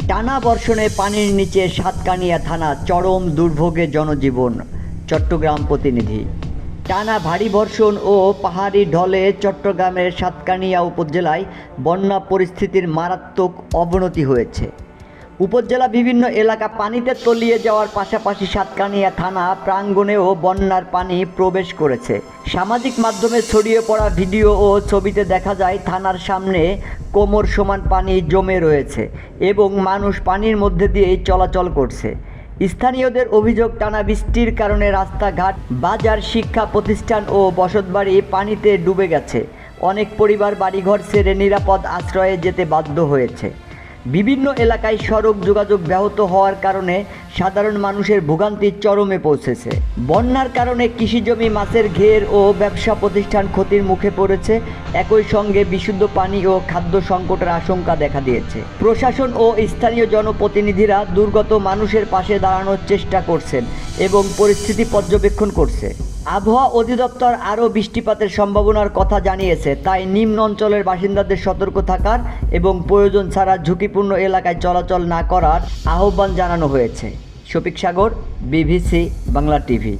টানা বর্ষণে পানির নিচে সাতকানিয়া থানা, চরম দুর্ভোগে জনজীবন। চট্টগ্রাম প্রতিনিধি। টানা ভারী বর্ষণ ও পাহাড়ি ঢলে চট্টগ্রামের সাতকানিয়া উপজেলায় বন্যা পরিস্থিতির মারাত্মক অবনতি হয়েছে। উপজেলা বিভিন্ন এলাকা পানিতে তলিয়ে যাওয়ার পাশাপাশি সাতকানিয়া থানা প্রাঙ্গণেও বন্যার পানি প্রবেশ করেছে। সামাজিক মাধ্যমে ছড়িয়ে পড়া ভিডিও ও ছবিতে দেখা যায় থানার সামনে কোমর সমান পানি জমে রয়েছে এবং মানুষ পানির মধ্যে দিয়েই চলাচল করছে। স্থানীয়দের অভিযোগ, টানা বৃষ্টির কারণে রাস্তাঘাট, বাজার, শিক্ষা প্রতিষ্ঠান ও বসতবাড়ি পানিতে ডুবে গেছে। অনেক পরিবার বাড়িঘর ছেড়ে নিরাপদ আশ্রয়ে যেতে বাধ্য হয়েছে। বিভিন্ন এলাকায় সড়ক যোগাযোগ ব্যাহত হওয়ার কারণে সাধারণ মানুষের ভোগান্তি চরমে পৌঁছেছে। বন্যার কারণে কৃষিজমি, মাছের ঘের ও ব্যবসা প্রতিষ্ঠান ক্ষতির মুখে পড়েছে। একই সঙ্গে বিশুদ্ধ পানি ও খাদ্য সংকটের আশঙ্কা দেখা দিয়েছে। প্রশাসন ও স্থানীয় জনপ্রতিনিধিরা দুর্গত মানুষের পাশে দাঁড়ানোর চেষ্টা করছেন এবং পরিস্থিতি পর্যবেক্ষণ করছে। আবহাওয়া অধিদপ্তর আরও বৃষ্টিপাতের সম্ভাবনার কথা জানিয়েছে, তাই নিম্ন অঞ্চলের বাসিন্দাদের সতর্ক থাকার এবং প্রয়োজন ছাড়া ঝুঁকিপূর্ণ এলাকায় চলাচল না করার আহ্বান জানানো হয়েছে। শফিক সাগর, বিবিসি বাংলা টিভি।